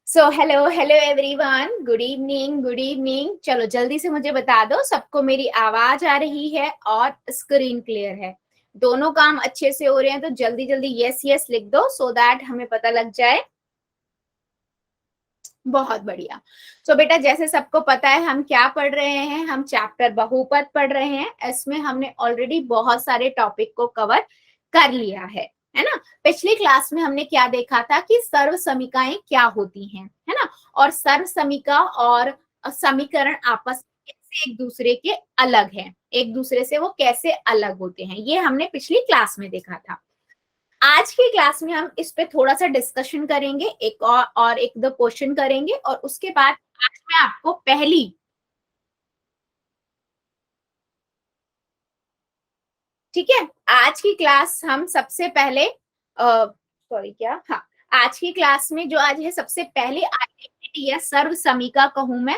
So hello hello everyone, good evening good evening. चलो जल्दी से मुझे बता दो सबको मेरी आवाज आ रही है और स्क्रीन क्लियर है, दोनों काम अच्छे से हो रहे हैं। तो जल्दी जल्दी यस यस लिख दो सो दैट हमें पता लग जाए। बहुत बढ़िया। सो बेटा जैसे सबको पता है हम क्या पढ़ रहे हैं, हम चैप्टर बहुपद पढ़ रहे हैं। इसमें हमने ऑलरेडी बहुत सारे टॉपिक को कवर कर लिया है ना। पिछली क्लास में हमने क्या देखा था कि सर्व समीकाएं क्या होती हैं, है ना। और सर्व समीका और समीकरण आपस में कैसे एक दूसरे के अलग हैं, एक दूसरे से वो कैसे अलग होते हैं, ये हमने पिछली क्लास में देखा था। आज की क्लास में हम इस पे थोड़ा सा डिस्कशन करेंगे, एक और एक दो क्वेश्चन करेंगे और उसके बाद आज मैं आपको पहली ठीक है। आज की क्लास हम सबसे पहले सॉरी क्या, हाँ, आज की क्लास में जो आज है सबसे पहले आइडेंटिटी या सर्व समीका कहूं मैं,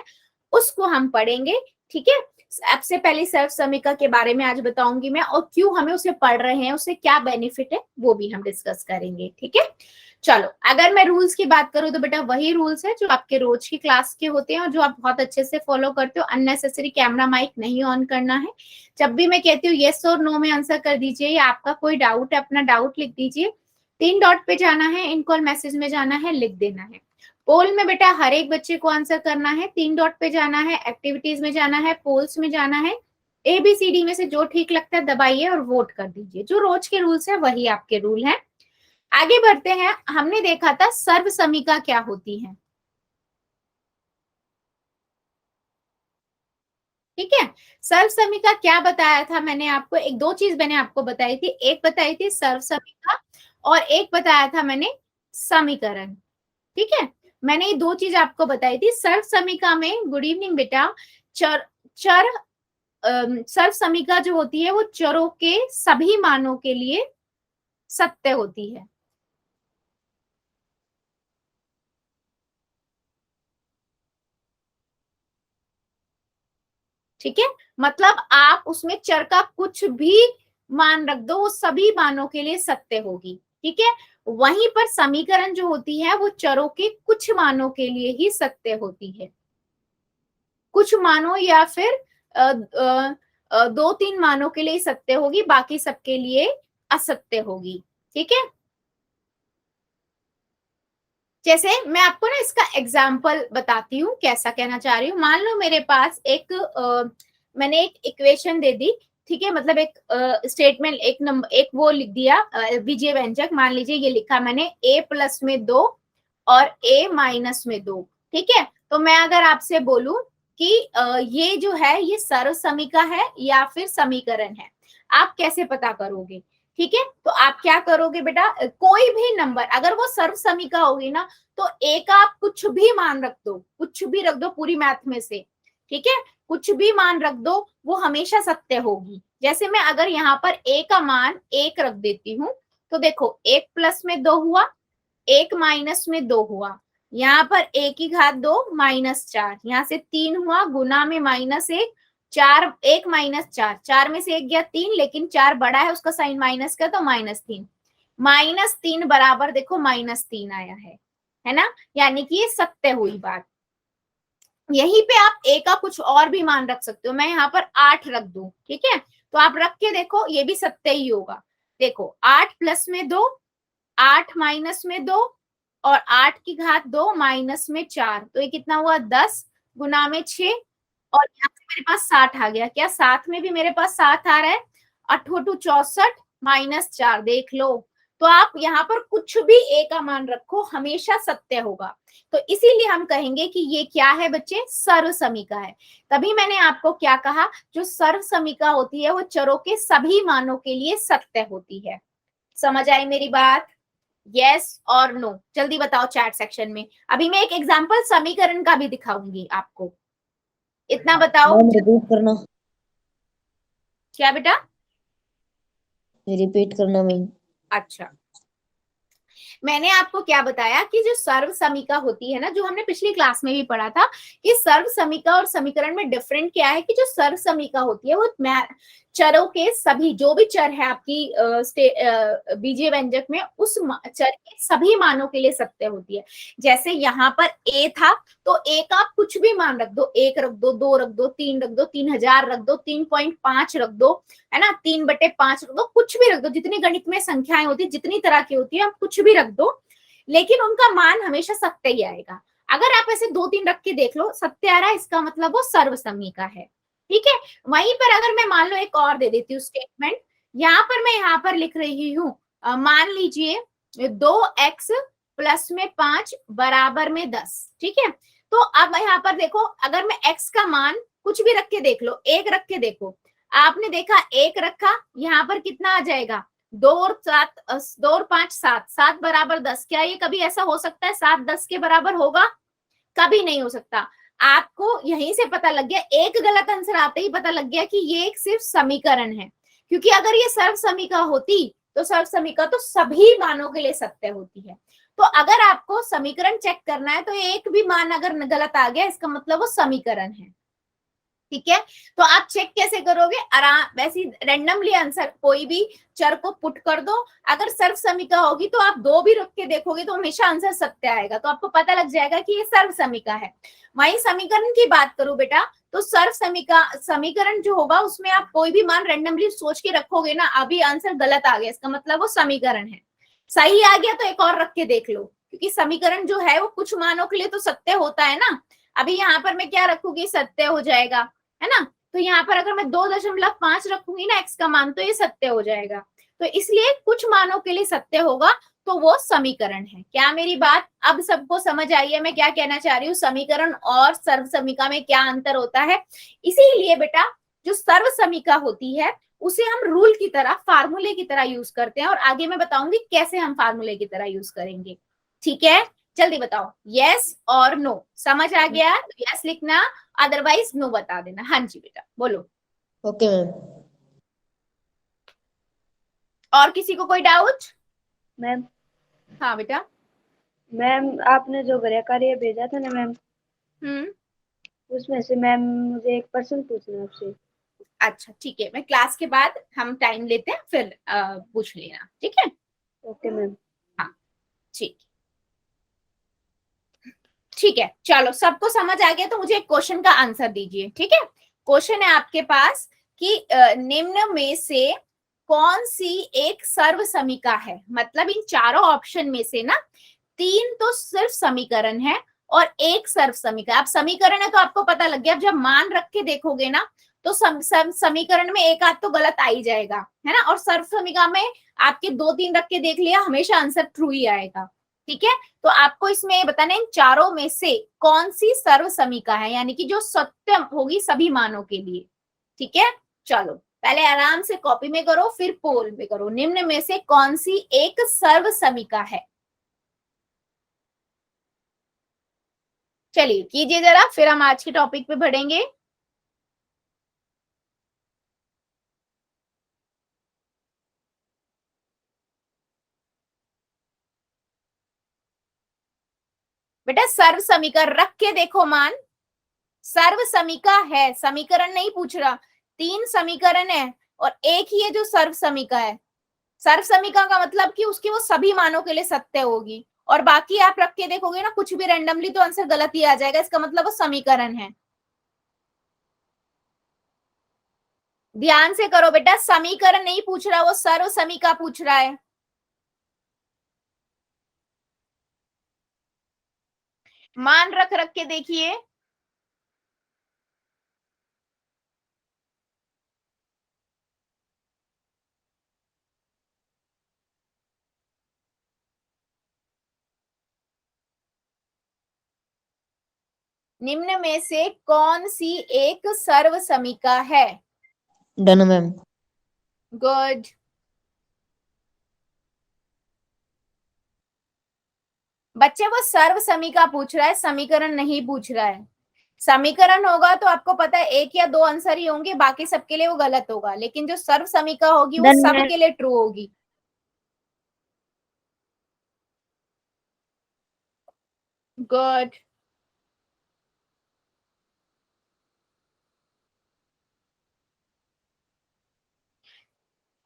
उसको हम पढ़ेंगे। ठीक है, सबसे पहले सर्व समीका के बारे में आज बताऊंगी मैं, और क्यों हमें उसे पढ़ रहे हैं, उससे क्या बेनिफिट है वो भी हम डिस्कस करेंगे। ठीक है, चलो अगर मैं रूल्स की बात करूं तो बेटा वही रूल्स है जो आपके रोज की क्लास के होते हैं और जो आप बहुत अच्छे से फॉलो करते हो। अननेसेसरी कैमरा माइक नहीं ऑन करना है। जब भी मैं कहती हूँ येस और नो में आंसर कर दीजिए, या आपका कोई डाउट है अपना डाउट लिख दीजिए। 3 डॉट पे जाना है, इन कॉल मैसेज में जाना है, लिख देना है। पोल में बेटा हर एक बच्चे को आंसर करना है। 3 डॉट पे जाना है, एक्टिविटीज में जाना है, पोल्स में जाना है। ABCD में से जो ठीक लगता है दबाइए और वोट कर दीजिए। जो रोज के रूल्स है वही आपके रूल है। आगे बढ़ते हैं। हमने देखा था सर्व समीका क्या होती है। ठीक है, सर्व समीका क्या बताया था मैंने आपको, एक दो चीज मैंने आपको बताई थी। एक बताई थी सर्व समीका और एक बताया था मैंने समीकरण। ठीक है, मैंने ये दो चीज आपको बताई थी। सर्व समीका में, गुड इवनिंग बेटा, चर चर सर्व समीका जो होती है वो चरों के सभी मानों के लिए सत्य होती है। ठीक है, मतलब आप उसमें चर का कुछ भी मान रख दो, वो सभी मानों के लिए सत्य होगी। ठीक है, वहीं पर समीकरण जो होती है वो चरों के कुछ मानों के लिए ही सत्य होती है। कुछ मानों या फिर 2-3 मानों के लिए सत्य होगी, बाकी सबके लिए असत्य होगी। ठीक है, जैसे मैं आपको ना इसका एग्जाम्पल बताती हूँ कैसा कहना चाह रही हूँ। मान लो मेरे पास एक मैंने एक इक्वेशन दे दी। ठीक है, मतलब एक स्टेटमेंट, एक नंबर, एक वो लिख दिया बीजीय व्यंजक। मान लीजिए ये लिखा मैंने A+2 और A-2। ठीक है, तो मैं अगर आपसे बोलूं कि ये जो है ये सर्व समीका है या फिर समीकरण है, आप कैसे पता करोगे। ठीक है, तो आप क्या करोगे बेटा, कोई भी नंबर अगर वो सर्व समीका होगी ना, तो ए का आप कुछ भी मान रख दो, कुछ भी रख दो पूरी मैथ में से। ठीक है, कुछ भी मान रख दो, वो हमेशा सत्य होगी। जैसे मैं अगर यहाँ पर ए का मान 1 रख देती हूँ, तो देखो 1+2 हुआ, 1-2 हुआ, यहाँ पर a⁻2 -4, यहाँ से 3 हुआ, गुना में -1, 4, 1 - 4, 4 में से 1 गया 3, लेकिन 4 बड़ा है उसका साइन माइनस का, तो -3, -3 बराबर देखो -3 आया है ना। यानी कि ये सत्य हुई बात। यहीं पे आप a का कुछ और भी मान रख सकते हो। मैं यहाँ पर 8 रख दूं, ठीक है, तो आप रख के देखो ये भी सत्य ही होगा। देखो 8+2, 8-2, और 8⁻2 -4, तो ये कितना हुआ 10, गुना में 6, और यहाँ से मेरे पास 60 आ गया। क्या साथ में भी मेरे पास 7 आ रहा है, 8×2 = 64, देख लो। तो आप यहाँ पर कुछ भी a का मान रखो हमेशा सत्य होगा। तो इसीलिए हम कहेंगे कि ये क्या है बच्चे, सर्व समीका है। तभी मैंने आपको क्या कहा, जो सर्व समीका होती है वो चरों के सभी मानों के लिए सत्य होती है। समझ आई मेरी बात, यस और नो? जल्दी बताओ चैट सेक्शन में। अभी मैं एक एग्जांपल समीकरण का भी दिखाऊंगी आपको, इतना बताओ। रिपीट करना, क्या बेटा? रिपीट करना मैं। अच्छा, मैंने आपको क्या बताया कि जो सर्व समीका होती है ना, जो हमने पिछली क्लास में भी पढ़ा था कि सर्व समीका और समीकरण में डिफरेंट क्या है, कि जो सर्व समीका होती है वो चरों के सभी, जो भी चर है आपकी बीजीय व्यंजक में, उस चर के सभी मानों के लिए सत्य होती है। जैसे यहाँ पर ए था, तो ए का आप कुछ भी मान रख दो, 1 रख दो, 2 रख दो, 3 रख दो, 3000 रख दो, 3.5 रख दो, है ना, 3/5 रख दो, कुछ भी रख दो, जितनी गणित में संख्याएं होती है, जितनी तरह की होती है, आप कुछ भी रख दो, लेकिन उनका मान हमेशा सत्य ही आएगा। अगर आप ऐसे 2-3 रख के देख लो, सत्य आ रहा है, इसका मतलब वो सर्व समीका है। ठीक है, वहीं पर अगर मैं मान लो एक और दे देती हूँ स्टेटमेंट, यहाँ पर मैं यहाँ पर लिख रही हूँ, मान लीजिए 2x प्लस में 5 बराबर में 10। ठीक है, तो अब यहाँ पर देखो, अगर मैं x का मान कुछ भी रख के देख लो, 1 रख के देखो, आपने देखा 1 रखा, यहाँ पर कितना आ जाएगा, 2 और 7, 2 और 5 7, 7 बराबर 10। क्या ये कभी ऐसा हो सकता है 7 10 के बराबर होगा? कभी नहीं हो सकता। आपको यहीं से पता लग गया, एक गलत आंसर आते ही पता लग गया कि ये एक सिर्फ समीकरण है, क्योंकि अगर ये सर्व समीका होती तो सर्व समीका तो सभी मानों के लिए सत्य होती है। तो अगर आपको समीकरण चेक करना है, तो एक भी मान अगर गलत आ गया, इसका मतलब वो समीकरण है। ठीक है, तो आप चेक कैसे करोगे, आराम वैसे रैंडमली आंसर कोई भी चर को पुट कर दो, अगर सर्व समीका होगी तो आप 2 भी रख के देखोगे तो हमेशा आंसर सत्य आएगा, तो आपको पता लग जाएगा कि ये सर्व समीका है। वहीं समीकरण की बात करूं बेटा, तो सर्व समीका समीकरण जो होगा उसमें आप कोई भी मान रैंडमली सोच के रखोगे ना, अभी आंसर गलत आ गया, इसका मतलब वो समीकरण है। सही आ गया तो एक और रख के देख लो, क्योंकि समीकरण जो है वो कुछ मानों के लिए तो सत्य होता है ना। अभी यहाँ पर मैं क्या रखूंगी, सत्य हो जाएगा, है ना, तो यहाँ पर अगर मैं 2.5 रखूंगी ना x का मान, तो ये सत्य हो जाएगा। तो इसलिए कुछ मानों के लिए सत्य होगा, तो वो समीकरण है। क्या मेरी बात अब सबको समझ आई है मैं क्या कहना चाह रही हूँ, समीकरण और सर्व समीका में क्या अंतर होता है? इसीलिए बेटा जो सर्व समीका होती है उसे हम रूल की तरह, फार्मूले की तरह यूज करते हैं, और आगे मैं बताऊंगी कैसे हम फार्मूले की तरह यूज करेंगे। ठीक है, जल्दी बताओ, यस और नो, समझ आ गया? यस लिखना, अदरवाइज नो बता देना। हाँ जी बेटा बोलो। Okay ma'am. और किसी को कोई डाउट? मैम हाँ बेटा। मैम आपने जो गृह कार्य भेजा था ना मैम, उसमें से मैम मुझे एक प्रश्न पूछना है आपसे। अच्छा ठीक है, मैं क्लास के बाद हम टाइम लेते हैं, फिर पूछ लेना। ठीक है, ओके मैम। हाँ ठीक, ठीक है, चलो सबको समझ आ गया तो मुझे एक क्वेश्चन का आंसर दीजिए। ठीक है, क्वेश्चन है आपके पास कि निम्न में से कौन सी एक सर्व समीका है, मतलब इन चारों ऑप्शन में से ना 3 तो सिर्फ समीकरण है और एक सर्व समीकरण। आप समीकरण है तो आपको पता लग गया, अब जब मान रख के देखोगे ना तो समीकरण में एक आध तो गलत आ ही जाएगा, है ना, और सर्व समीका में आपके 2-3 रख के देख लिया, हमेशा आंसर ट्रू ही आएगा। ठीक है, तो आपको इसमें बताना इन चारों में से कौन सी सर्व समीका है, यानी कि जो सत्य होगी सभी मानों के लिए। ठीक है, चलो पहले आराम से कॉपी में करो, फिर पोल में करो, निम्न में से कौन सी एक सर्व समीका है। चलिए कीजिए जरा, फिर हम आज के टॉपिक पे बढ़ेंगे। बेटा सर्व समीकरण रख के देखो मान, सर्व समीका है, समीकरण नहीं पूछ रहा, 3 समीकरण है और एक ही है जो सर्व समीका है। सर्व समीका का मतलब कि उसके वो सभी मानों के लिए सत्य होगी, और बाकी आप रख के देखोगे ना कुछ भी रैंडमली तो आंसर गलत ही आ जाएगा, इसका मतलब वो समीकरण है। ध्यान से करो बेटा, समीकरण नहीं पूछ रहा, वो सर्व समीका पूछ रहा है। मान रख रख के देखिए, निम्न में से कौन सी एक सर्व समीका है? Done ma'am. गुड, बच्चे वो सर्व समीका पूछ रहा है, समीकरण नहीं पूछ रहा है। समीकरण होगा तो आपको पता है 1 या 2 आंसर ही होंगे, बाकी सबके लिए वो गलत होगा, लेकिन जो सर्व समीका होगी वो डन मैम। सबके लिए ट्रू होगी। गुड।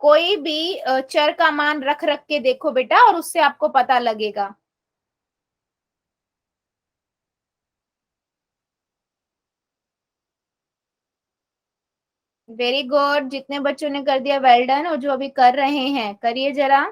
कोई भी चर का मान रख रख के देखो बेटा और उससे आपको पता लगेगा। वेरी गुड, जितने बच्चों ने कर दिया वेल डन, और जो अभी कर रहे हैं करिए जरा।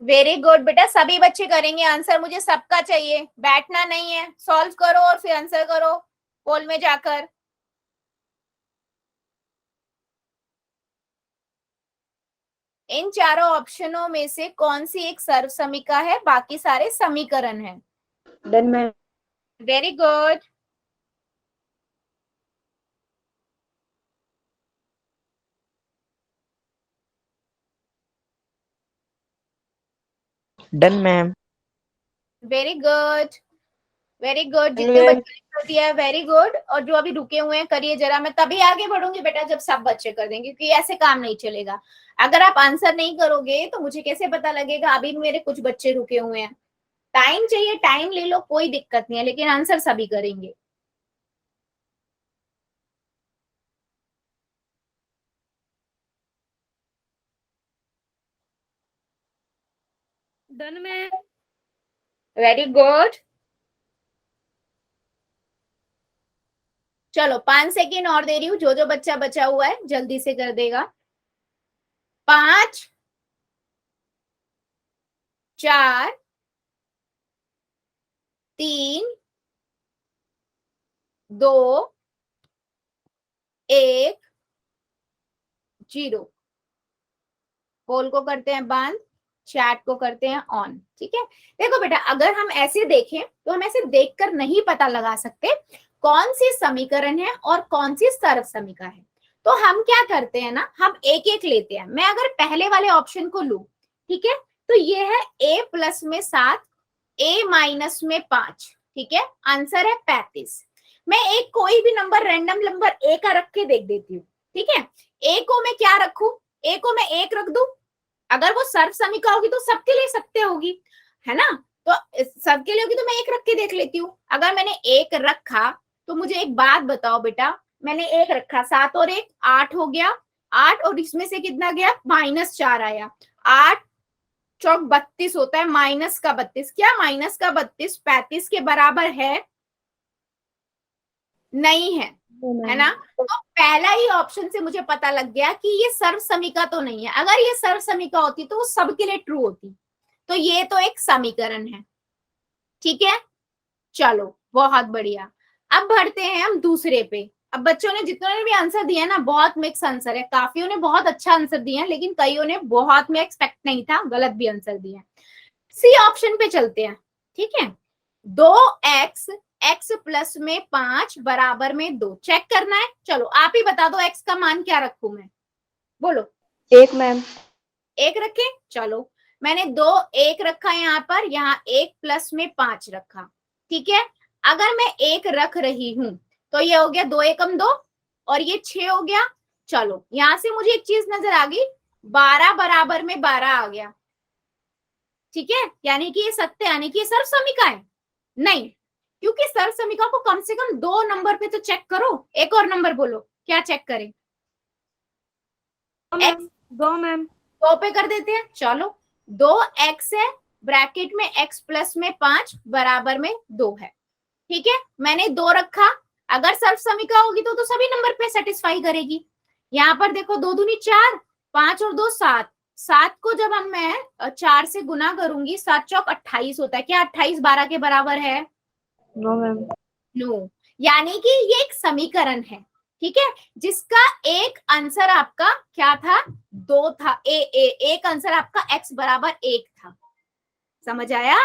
वेरी गुड बेटा, सभी बच्चे करेंगे आंसर, मुझे सबका चाहिए, बैठना नहीं है, सॉल्व करो और फिर आंसर करो पोल में जाकर। इन चारों ऑप्शनों में से कौन सी एक सर्वसमीका है, बाकी सारे समीकरण हैं। Done ma'am. Very good. Done ma'am. Very good, very good, जितने Done, ma'am. बच्चों ने कर दिया है वेरी गुड, और जो अभी रुके हुए हैं करिए जरा। मैं तभी आगे बढ़ूंगी बेटा जब सब बच्चे कर देंगे, क्योंकि ऐसे काम नहीं चलेगा। अगर आप आंसर नहीं करोगे तो मुझे कैसे पता लगेगा? अभी मेरे कुछ बच्चे रुके हुए हैं। टाइम चाहिए, टाइम ले लो, कोई दिक्कत नहीं है, लेकिन आंसर सभी करेंगे। Done ma'am. Very good. चलो 5 सेकेंड और दे रही हूँ, जो जो बच्चा बचा हुआ है जल्दी से कर देगा। 5 4 3 2 1 0। पोल को करते हैं बंद, चैट को करते हैं ऑन। ठीक है, देखो बेटा, अगर हम ऐसे देखें तो हम ऐसे देखकर नहीं पता लगा सकते कौन सी समीकरण है और कौन सी सर्व समीका है। तो हम क्या करते हैं ना, हम एक एक लेते हैं। मैं अगर पहले वाले ऑप्शन को लूं, ठीक है, तो ये है a प्लस में 7, a माइनस में 5। ठीक है, आंसर है 35। मैं एक कोई भी नंबर, रैंडम नंबर a का रख के देख देती हूँ। ठीक है, a को मैं क्या रखूं? a को मैं 1 रख दूं। अगर वो सर्व समीका होगी तो सबके लिए सत्य होगी, है ना? तो सबके लिए होगी तो मैं 1 रख के देख लेती हूँ। अगर मैंने 1 रखा तो मुझे एक बात बताओ बेटा, मैंने 1 रखा, 7 और 1 8 हो गया। 8 और इसमें से कितना गया? -4 आया। 8 चौक 32 होता है, माइनस का 32। क्या माइनस का 32 35 के बराबर है? नहीं है, है ना? तो पहला ही ऑप्शन से मुझे पता लग गया कि ये सर्व समीका तो नहीं है। अगर ये सर्व समीका होती तो वो सबके लिए ट्रू होती। तो ये तो एक समीकरण है। ठीक है, चलो बहुत बढ़िया। अब बढ़ते हैं हम दूसरे पे। अब बच्चों ने जितने ने भी आंसर दिया ना, बहुत मिक्स आंसर है। काफियों ने बहुत अच्छा आंसर दिया, लेकिन कईयों ने बहुत, में एक्सपेक्ट नहीं था, गलत भी आंसर दिया। सी ऑप्शन पे चलते हैं। ठीक है, 2x x प्लस में 5 बराबर में 2 चेक करना है। चलो आप ही बता दो x का मान क्या रखूं मैं, बोलो। 1 मैम। 1 रखे, चलो मैंने 2 1 रखा यहाँ पर, यहाँ 1 प्लस में 5 रखा। ठीक है, अगर मैं 1 रख रही हूं तो ये हो गया 2 एकम 2 और ये 6 हो गया। चलो यहां से मुझे एक चीज नजर आ गई, 12 बराबर में 12 आ गया। ठीक है, यानी कि ये सत्य, यानी कि ये सर्व समीका है। नहीं, क्योंकि सर्व समीका को कम से कम 2 नंबर पे तो चेक करो। एक और नंबर बोलो, क्या चेक करें? 2 मैम। 2 पे कर देते हैं। चलो 2x है, ब्रैकेट में x प्लस में 5 बराबर में 2 है। ठीक है, मैंने 2 रखा। अगर सर्व समीका होगी तो सभी नंबर पे सेटिस्फाई करेगी। यहाँ पर देखो 2 दूनी 4, 5 और 2 7। 7 को जब हम मैं 4 से गुना करूंगी, 7 चौक 28 होता है। क्या 28 12 के बराबर है? No ma'am. नो, यानी कि ये एक समीकरण है। ठीक है, जिसका एक आंसर आपका क्या था? 2 था। एक आंसर आपका x बराबर 1 था। समझ आया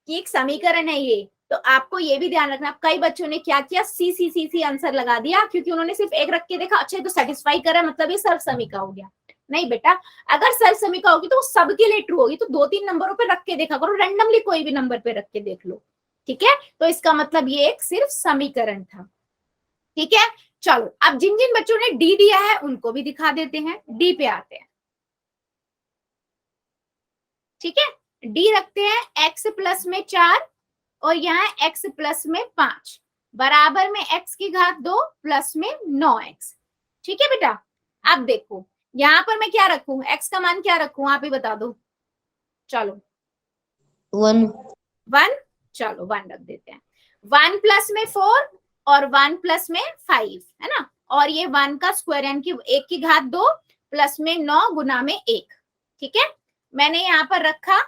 कि एक समीकरण है ये, तो आपको ये भी ध्यान रखना, कई बच्चों ने क्या किया, सी आंसर लगा दिया क्योंकि उन्होंने सिर्फ एक रख के देखा, अच्छा तो सेटिस्फाई कर रहा है मतलब ये सर्व समीका हो गया। नहीं बेटा, अगर सर्व समीका होगी तो वो सबके लिए ट्रू होगी, तो 2-3 नंबरों पे रख के देखा करो, रैंडमली कोई भी नंबर पे रख के देख लो। ठीक है, तो इसका मतलब ये एक सिर्फ समीकरण था। ठीक है, चलो अब जिन जिन बच्चों ने डी दिया है उनको भी दिखा देते हैं। डी पे आते हैं। ठीक है, डी रखते हैं एक्स प्लस में 4 और यहाँ एक्स प्लस में 5 बराबर में एक्स की घात 2 प्लस में 9x। ठीक है बेटा, अब देखो यहाँ पर मैं क्या रखूं, एक्स का मान क्या रखूं आप ही बता दो। चलो 1 चलो 1 रख देते हैं। 1 प्लस में 4 और 1 प्लस में 5 है ना, और ये 1 का स्क्वायर यानी कि 1 की घात 2 प्लस में 9 गुना में 1। ठीक है, मैंने यहाँ पर रखा,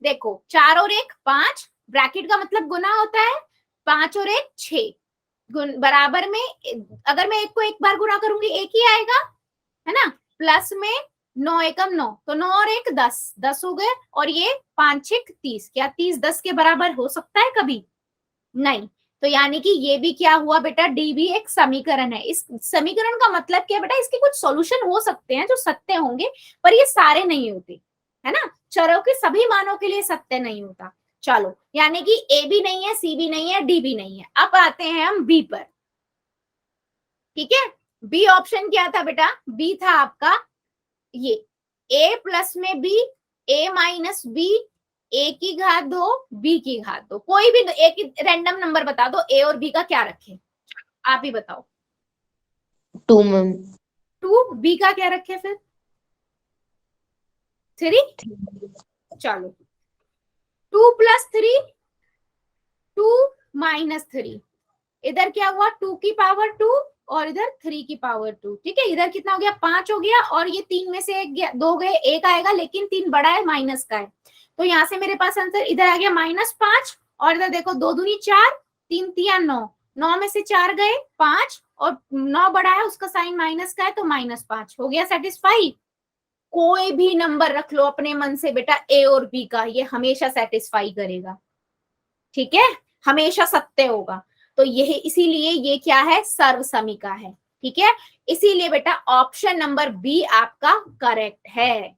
देखो 4 और 1 5, ब्रैकेट का मतलब गुना होता है, 5 और 1 6 बराबर में, अगर मैं 1 को एक बार गुना करूंगी 1 ही आएगा है ना, प्लस में 9 एकम 9, तो 9 और 1 10 हो गए, और ये 5 6 30, क्या 30 10 के बराबर हो सकता है कभी? नहीं। तो यानी कि ये भी क्या हुआ बेटा, डी भी एक समीकरण है। इस समीकरण का मतलब क्या बेटा, इसके कुछ सॉल्यूशन हो सकते हैं जो सत्य होंगे, पर ये सारे नहीं होते है ना, चरों के सभी मानों के लिए सत्य नहीं होता। चलो, यानी कि ए भी नहीं है, सी भी नहीं है, डी भी नहीं है। अब आते हैं हम बी पर। ठीक है, बी ऑप्शन क्या था बेटा, बी था आपका ये a प्लस में b, a minus b, a की घात 2 b की घात 2, कोई भी एक रैंडम नंबर बता दो, a और b का क्या रखे आप ही बताओ। 2 मैम 2, b का क्या रखे फिर 3। चलो 2 प्लस 3 2 माइनस 3, इधर क्या हुआ 2 की पावर 2 और इधर 3 की पावर 2। ठीक है, इधर कितना हो गया 5 हो गया, और ये 3 में से 2 गए, 1 आएगा, लेकिन 3 बड़ा है माइनस का है, तो यहाँ से मेरे पास आंसर इधर आ गया -5, और इधर देखो 2 दूनी 4 3 तिया 9, 9 में से 4 गए 5, और 9 बड़ा है उसका साइन माइनस का है, तो -5 हो गया सेटिस्फाई। कोई भी नंबर रख लो अपने मन से बेटा ए और बी का, ये हमेशा सेटिस्फाई करेगा। ठीक है, हमेशा सत्य होगा, तो यह इसीलिए ये क्या है, सर्व समीका है। ठीक है, इसीलिए बेटा ऑप्शन नंबर बी आपका करेक्ट है।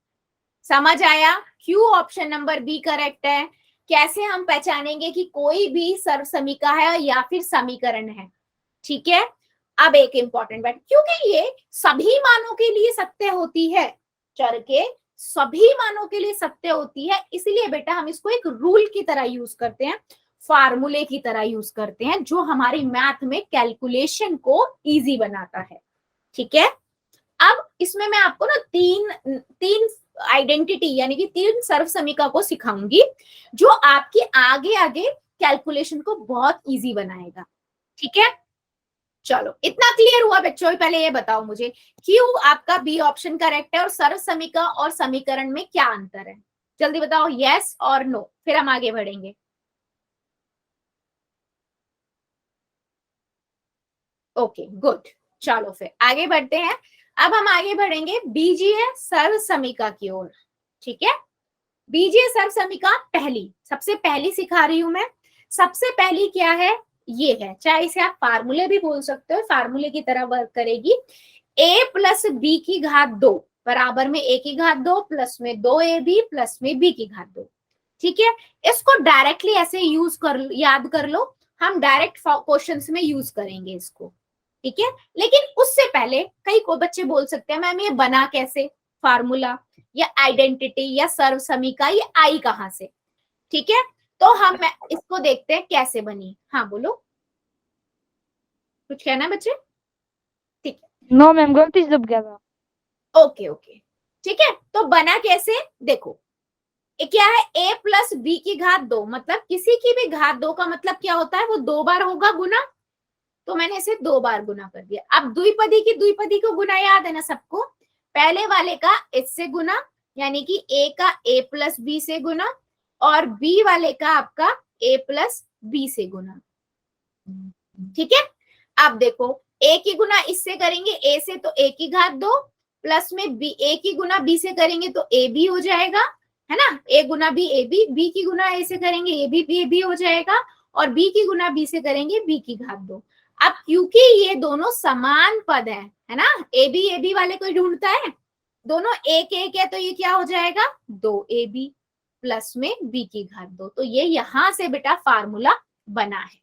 समझ आया क्यों ऑप्शन नंबर बी करेक्ट है? कैसे हम पहचानेंगे कि कोई भी सर्व समीका है या फिर समीकरण है? ठीक है, अब एक इंपॉर्टेंट बात, क्योंकि ये सभी मानों के लिए सत्य होती है, चर के सभी मानों के लिए सत्य होती है, इसलिए बेटा हम इसको एक रूल की तरह यूज करते हैं, फार्मूले की तरह यूज करते हैं, जो हमारी मैथ में कैलकुलेशन को इजी बनाता है। ठीक है, अब इसमें मैं आपको ना तीन आइडेंटिटी यानी कि 3 सर्व समीका को सिखाऊंगी, जो आपके आगे आगे कैलकुलेशन को बहुत इजी बनाएगा। ठीक है, चलो इतना क्लियर हुआ बच्चों? पहले ये बताओ मुझे, क्यों आपका बी ऑप्शन करेक्ट है, और सर्व समीका और समीकरण में क्या अंतर है? जल्दी बताओ, यस और नो, फिर हम आगे बढ़ेंगे। ओके गुड, चलो फिर आगे बढ़ते हैं। अब हम आगे बढ़ेंगे बीजीय सर्व समीका की ओर। ठीक है, बीजीय सर्व समीका सबसे पहली सिखा रही हूं मैं। सबसे पहली क्या है, ये है, चाहे इसे आप फार्मूले भी बोल सकते हो, फार्मूले की तरह वर्क करेगी। a प्लस बी की घात 2 बराबर में a की घात 2 प्लस में 2ab प्लस में b की घात 2। ठीक है, इसको डायरेक्टली ऐसे याद कर लो, हम डायरेक्ट क्वेश्चंस में यूज करेंगे इसको। ठीक है, लेकिन उससे पहले कई को बच्चे बोल सकते हैं मैम ये बना कैसे फार्मूला या आइडेंटिटी या सर्व समीका, ये आई कहां से? ठीक है, तो हम इसको देखते हैं कैसे बनी। हाँ बोलो, कुछ कहना है बच्चे? ठीक है, नो मैम गलती से दब गया था। ओके ओके, ठीक है, तो बना कैसे देखो, क्या है a प्लस बी की घात 2, मतलब किसी की भी घात 2 का मतलब क्या होता है, वो 2 बार होगा गुना, तो मैंने इसे 2 बार गुना कर दिया। अब द्विपदी को गुना याद है ना सबको, पहले वाले का इससे गुना यानी कि a का a प्लस बी से गुना, और b वाले का आपका a प्लस बी से गुना। ठीक है, अब देखो a की गुना इससे करेंगे a से, तो a की घात 2 प्लस में a की गुना b से करेंगे तो a b हो जाएगा, है ना, a Guna b a b, b की गुना a से करेंगे a b हो जाएगा, और b की गुना b से करेंगे b की घात 2। अब क्योंकि ये दोनों समान पद है ना, ए बी वाले कोई ढूंढता है, दोनों एक एक है तो ये क्या हो जाएगा 2ab प्लस में b की घात 2। तो ये यहां से बेटा फार्मूला बना है।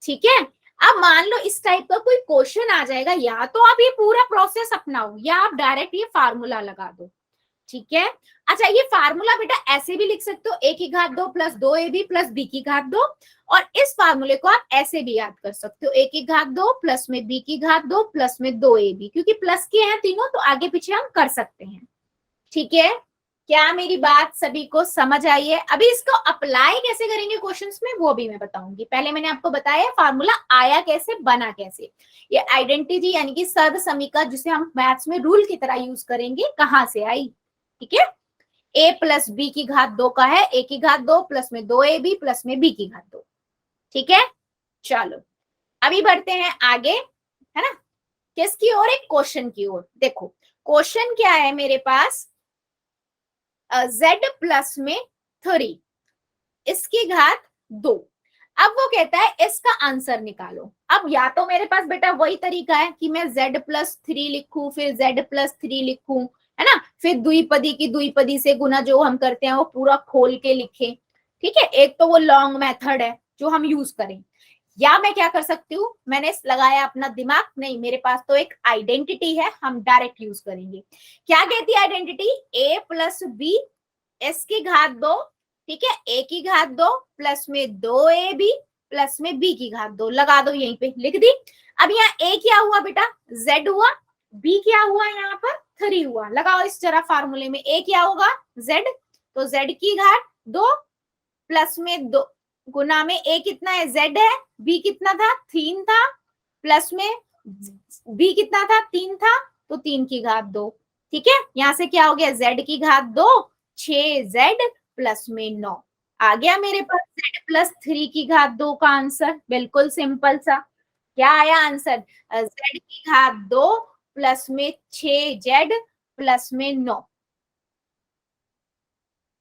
ठीक है, अब मान लो इस टाइप का कोई क्वेश्चन आ जाएगा, या तो आप ये पूरा प्रोसेस अपनाओ या आप डायरेक्ट ये फार्मूला लगा दो। ठीक है, अच्छा ये फार्मूला बेटा ऐसे भी लिख सकते हो a की घात 2 प्लस 2ab प्लस b की घात 2, और इस फार्मूले को आप ऐसे भी याद कर सकते हो a की घात 2 प्लस में b की घात 2 प्लस में 2ab, क्योंकि प्लस के हैं तीनों तो आगे पीछे हम कर सकते हैं। ठीक है, क्या मेरी बात सभी को समझ आई है? अभी इसको अप्लाई कैसे करेंगे क्वेश्चंस में वो भी मैं बताऊंगी। पहले मैंने आपको बताया फार्मूला आया कैसे, बना कैसे। ये आइडेंटिटी यानी कि सर्व समीकरण जिसे हम मैथ्स में रूल की तरह यूज करेंगे, कहां से आई। ठीक है, a प्लस बी की घात 2 का है a की घात 2 प्लस में 2ab प्लस में b की घात 2। ठीक है, चलो अभी बढ़ते हैं आगे, है ना, किसकी ओर, एक क्वेश्चन की ओर। देखो क्वेश्चन क्या है मेरे पास, z प्लस में 3 इसकी घात 2। अब वो कहता है इसका आंसर निकालो। अब या तो मेरे पास बेटा वही तरीका है कि मैं z प्लस 3 लिखूं फिर z प्लस 3 लिखूं, है ना, फिर द्विपदी की द्विपदी से गुना जो हम करते हैं वो पूरा खोल के लिखें। ठीक है, एक तो वो लॉन्ग मेथड है जो हम यूज करें, या मैं क्या कर सकती हूँ, मैंने लगाया अपना दिमाग, नहीं मेरे पास तो एक आइडेंटिटी है, हम डायरेक्ट यूज करेंगे। क्या कहती है identity, a plus B S की घात 2, ठीक है, a की घात 2 प्लस में 2ab प्लस में b की घात 2, लगा दो यहीं पे, लिख दी। अब यहाँ a क्या हुआ बेटा z हुआ, b क्या हुआ यहाँ पर 3 हुआ, लगाओ इस जरा फार्मूले में, a क्या होगा z, तो z की घात 2 प्लस में 2 गुना में a कितना है z है, b कितना था 3 था, प्लस में b कितना था 3 था, तो 3 की घात 2। ठीक है, यहां से क्या हो गया z की घात 2 6z प्लस में 9 आ गया मेरे पास z प्लस 3 की घात 2 का आंसर। बिल्कुल सिंपल सा, क्या आया आंसर, z की घात 2 प्लस में 6z प्लस में 9।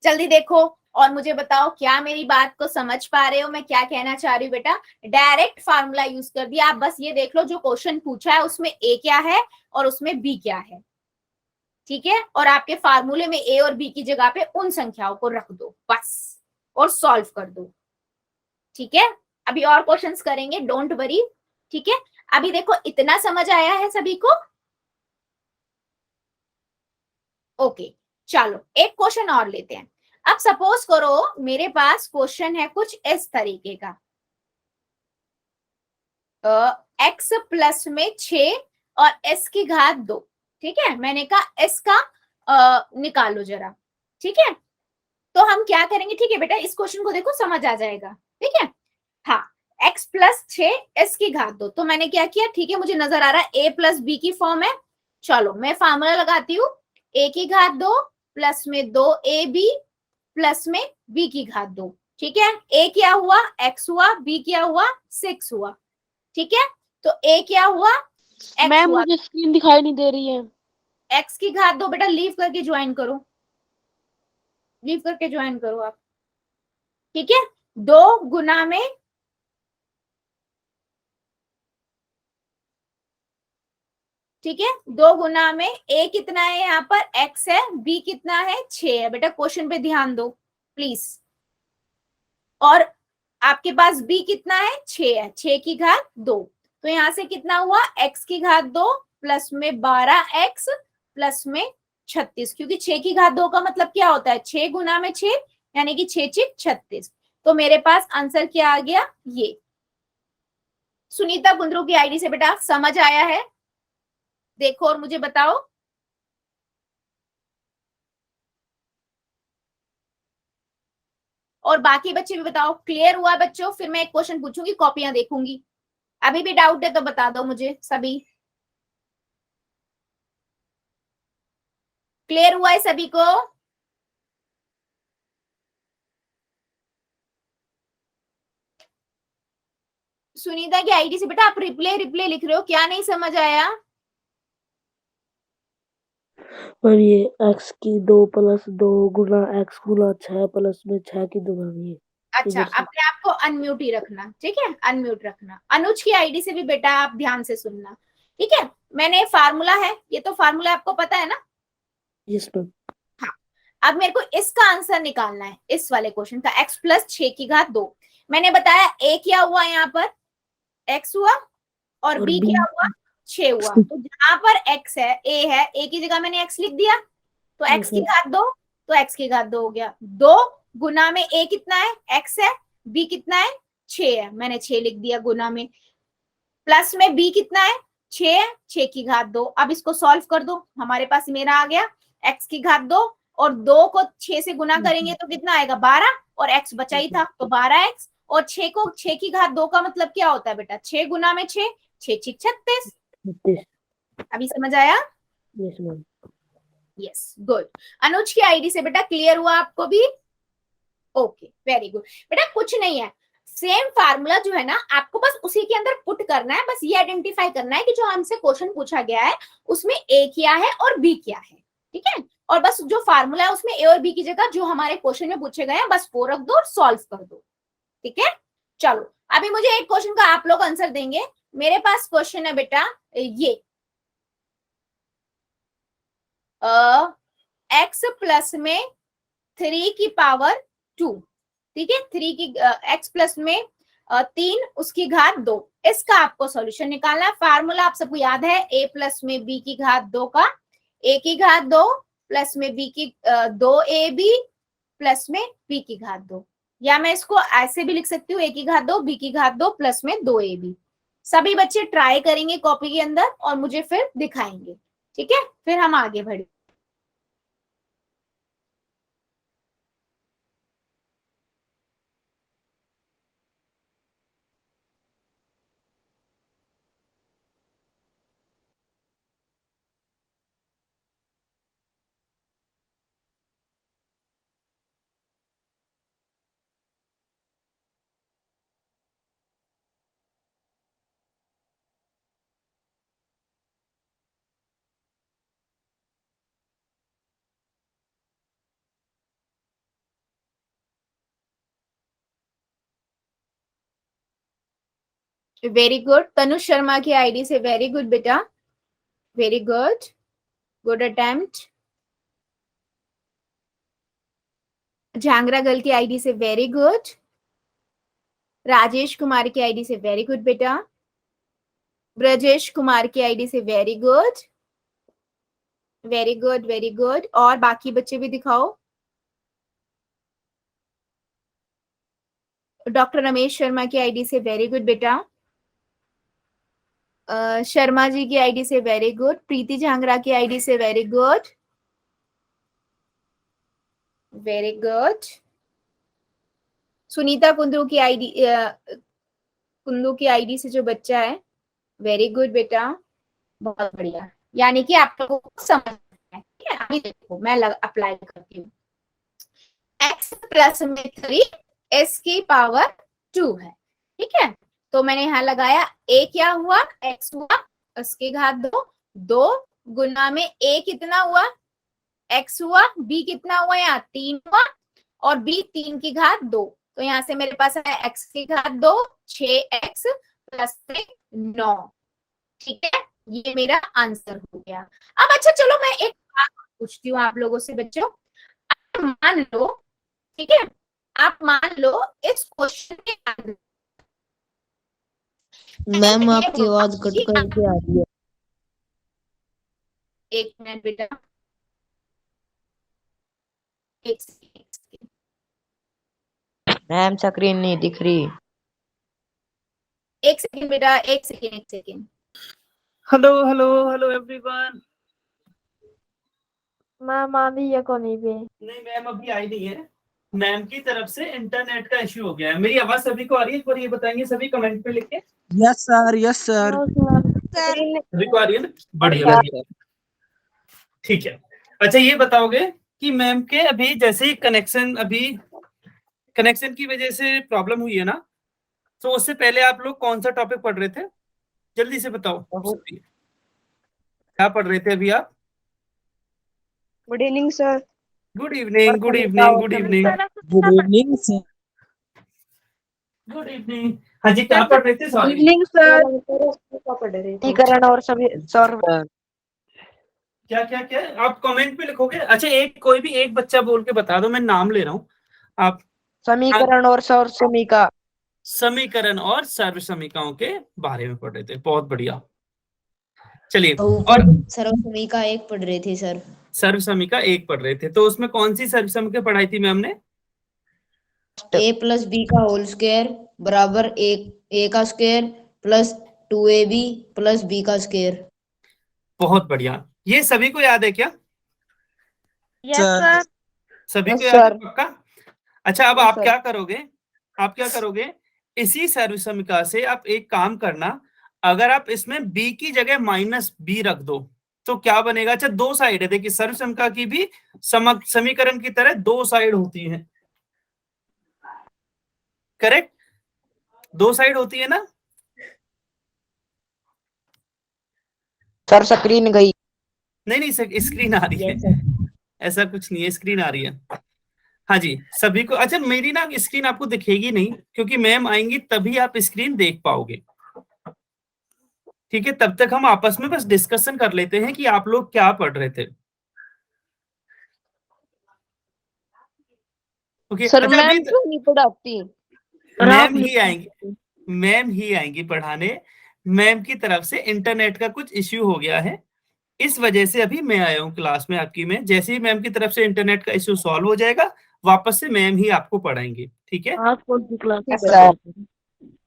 जल्दी देखो और मुझे बताओ क्या मेरी बात को समझ पा रहे हो, मैं क्या कहना चाह रही हूँ बेटा। डायरेक्ट फार्मूला यूज कर दिया, आप बस ये देख लो जो क्वेश्चन पूछा है उसमें a क्या है और उसमें b क्या है। ठीक है, और आपके फार्मूले में a और b की जगह पे उन संख्याओं को रख दो बस, और सॉल्व कर दो। ठीक है, अभी और क्वेश्चंस करेंगे, डोंट वरी। ठीक है, अभी देखो इतना समझ आया है सभी को। ओके, चलो एक क्वेश्चन और लेते हैं। अब सपोज करो मेरे पास क्वेश्चन है कुछ इस तरीके का, x प्लस में 6 और s की घात 2। ठीक है, मैंने कहा s का निकालो जरा। ठीक है, तो हम क्या करेंगे, ठीक है बेटा इस क्वेश्चन को देखो समझ आ जाएगा। ठीक है, हाँ x प्लस 6 s की घात 2, तो मैंने क्या किया, ठीक है मुझे नजर आ रहा है a प्लस b की फॉर्म है। चलो मैं फार्मूला लगाती हूँ, a की घात 2 प्लस में 2ab प्लस में b की घात 2। ठीक है, a क्या हुआ x हुआ, b क्या हुआ 6 हुआ। ठीक है, तो a क्या हुआ x मैम हुआ, मुझे स्क्रीन दिखाई नहीं दे रही है। x की घात 2 बेटा लीव करके ज्वाइन करो, लीव करके ज्वाइन करो आप। ठीक है, 2 गुना में, ठीक है 2 गुना में a कितना है यहाँ पर x है, b कितना है 6 है। बेटा क्वेश्चन पे ध्यान दो प्लीज, और आपके पास b कितना है 6 है, 6 की घात 2, तो यहां से कितना हुआ x की घात 2 प्लस में 12x प्लस में 36, क्योंकि 6 की घात 2 का मतलब क्या होता है 6 गुना में 6 यानी कि 6 6 36। तो मेरे पास आंसर क्या आ गया ये। सुनीता कुंद्रू की आईडी से बेटा समझ आया है, देखो और मुझे बताओ। और बाकी बच्चे भी बताओ क्लियर हुआ बच्चों, फिर मैं एक क्वेश्चन पूछूंगी, कॉपियां देखूंगी। अभी भी डाउट है तो बता दो मुझे सभी, क्लियर हुआ है सभी को। सुनीता की आईडी से बेटा आप रिप्ले रिप्ले लिख रहे हो, क्या नहीं समझ आया। और ये x की 2 प्लस 2 गुना x गुना 6 प्लस में 6 की दुगनी। अच्छा, इधर से। अपने आप को अनम्यूट ही रखना, ठीक है, अनम्यूट रखना। अनुज की आईडी से भी बेटा आप ध्यान से सुनना, ठीक है। मैंने फार्मूला है, ये तो फार्मूला आपको पता है ना। Yes ma'am. हाँ, अब मेरे को इसका आंसर निकालना है, इस वाले क्वेश्चन का। x प्लस 6 की घात 2। मैंने बताया a क्या हुआ, यहाँ पर x हुआ, और और b बी क्या हुआ, 6 हुआ। तो जहां पर x है, a है, a की जगह मैंने x लिख दिया, तो x की घात 2, तो x की घात 2 हो गया। 2 गुना में a कितना है, x है, b कितना है, 6 है, मैंने 6 लिख दिया गुना में। प्लस में b कितना है, 6 है, 6 की घात 2। अब इसको सॉल्व कर दो, हमारे पास मेरा आ गया x की घात 2, और 2 को 6 से गुना करेंगे तो कितना आएगा, 12, और x बचा ही था तो 12x, और 6 को 6 की घात 2 का मतलब क्या होता है बेटा, 6 गुना में 6, 6 6 36। अभी समझ आया? Yes ma'am. Yes, good. Anuj की आईडी से बेटा क्लियर हुआ आपको भी? Okay, very good. बेटा कुछ नहीं है, सेम फार्मूला जो है ना, आपको बस उसी के अंदर पुट करना है। बस ये आइडेंटिफाई करना है कि जो हमसे क्वेश्चन पूछा गया है उसमें ए क्या है और बी क्या है, ठीक है। और बस जो फार्मूला है उसमें ए और बी की जगह जो हमारे क्वेश्चन में पूछे गए हैं बस वो रख दो और सॉल्व कर दो, ठीक है। चलो, अभी मुझे एक क्वेश्चन का आप लोग आंसर देंगे। मेरे पास क्वेश्चन है बेटा ये, एक्स प्लस में 3 की पावर 2, ठीक है, 3 की एक्स प्लस में 3 उसकी घात 2, इसका आपको सॉल्यूशन निकालना है। फार्मूला आप सबको याद है, a प्लस में b की घात 2 का, a की घात 2 प्लस में b की 2ab प्लस में b की घात 2, या मैं इसको ऐसे भी लिख सकती हूँ, a की घात 2 b की घात 2 प्लस में 2ab। सभी बच्चे ट्राई करेंगे कॉपी के अंदर और मुझे फिर दिखाएंगे, ठीक है, फिर हम आगे बढ़े। वेरी गुड, तनुष शर्मा की आईडी से वेरी गुड बेटा, very good, good attempt. Jhangra girl की आईडी से वेरी गुड। राजेश कुमार की आईडी से वेरी गुड बेटा। ब्रजेश कुमार की आईडी से very good, very good, very good. और बाकी बच्चे भी दिखाओ। डॉक्टर रमेश शर्मा की आईडी से वेरी गुड बेटा। शर्मा जी की आईडी से वेरी गुड। प्रीति झांगरा की आईडी से very good, very good. Sunita Kundu की आईडी, कुंदू की आईडी से जो बच्चा है, वेरी गुड बेटा, बहुत बढ़िया। यानी कि आप लोगों को समझ है, ठीक है। अभी देखो मैं अप्लाई करती हूँ। x प्लस में 3 s की पावर 2 है, ठीक है। तो मैंने यहाँ लगाया, a क्या हुआ, x हुआ, उसकी घात 2, 2 गुना में a कितना हुआ, x हुआ, b कितना हुआ, यहाँ 3 हुआ, और b 3 की घात 2। तो यहाँ से मेरे पास है x की घात 2, 6x प्लस 9, ठीक है। ये मेरा आंसर हो गया। अब अच्छा चलो मैं एक बात पूछती हूँ आप लोगों से बच्चों। आप मान लो, ठीक है, आप मान लो इस क्वेश्चन के अंदर मैम आपकी आवाज कट करके आ रही है। एक मिनट बेटा, एक सेकंड। मैम स्क्रीन नहीं दिख रही। एक सेकंड बेटा, एक सेकंड, एक second. Hello hello hello everyone. Ma'am आ रही है कोनी पे। नहीं मैम अभी आई नहीं है, मैम की तरफ से इंटरनेट का इश्यू हो गया है। मेरी आवाज सभी को आ रही है? एक बार ये बताएंगे सभी कमेंट पे लिख के। Yes sir, yes sir. सभी को आ रही है ना? बढ़िया बढ़िया, ठीक है। अच्छा ये बताओगे कि मैम के अभी जैसे ही कनेक्शन की वजह से प्रॉब्लम हुई है ना, तो उससे पहले आप लोग कौन सा टॉपिक पढ़ रहे थे? जल्दी से बताओ, क्या पढ़ रहे थे अभी आप? Good evening sir. Good evening, good evening, good evening. Good evening sir. Good evening. हाँ जी, क्या पढ़ रहे थे? सॉरी। Evening sir. क्या पढ़ रहे थे? समीकरण और सभी सर क्या क्या क्या आप कमेंट पे लिखोगे? अच्छा, एक कोई भी एक बच्चा बोल के बता दो, मैं नाम ले रहा हूँ। आप समीकरण और सर समीका। समीकरण और सर्व समीकाओं के बारे में पढ़ रहे थे, बहुत बढ़िया। चलिए, ऊपर और सर्व समीका एक पढ़ रहे थे सर। सर्व समीका एक पढ़ रहे थे, तो उसमें कौन सी सर्व समीका पढ़ाई थी मैम ने? ए प्लस बी का होल स्क्वायर बराबर ए का square plus 2ab plus B का स्क्वायर। बहुत बढ़िया। ये सभी को याद है क्या? Yes sir. सर। सभी Yes, को याद है sir. पक्का? अच्छा, अब Yes, आप sir. क्या करोगे? आप क्या करोगे? इसी सर्व समीका से आप एक काम करना, अगर आप इसमें b की जगह -b रख दो तो क्या बनेगा? अच्छा, दो साइड है, देखिए सर्व समीका की भी समीकरण की तरह दो साइड होती है, करेक्ट? दो साइड होती है ना? सर स्क्रीन गई। नहीं नहीं, स्क्रीन आ रही है। Yes sir. ऐसा कुछ नहीं है, स्क्रीन आ रही है। हाँ जी, सभी को। अच्छा, मेरी ना स्क्रीन आपको दिखेगी नहीं, क्योंकि मैम आएंगी तभी आप स्क्रीन देख पाओगे। ठीक है, तब तक हम आपस में बस डिस्कशन कर लेते हैं कि आप लोग क्या पढ़ रहे थे। ओके, सर अच्छा, मैम क्यों नहीं पढ़ाती? मैम ही आएंगी, मैम ही आएंगी पढ़ाने। मैम की तरफ से इंटरनेट का कुछ इश्यू हो गया है, इस वजह से अभी मैं आया हूँ क्लास में आपकी में। जैसे ही मैम की तरफ से इंटरनेट का इश्यू सॉल्व हो जाएगा, वापस से मैम ही आपको पढ़ाएंगे। ठीक है? आज कौन सी क्लास Yes, है?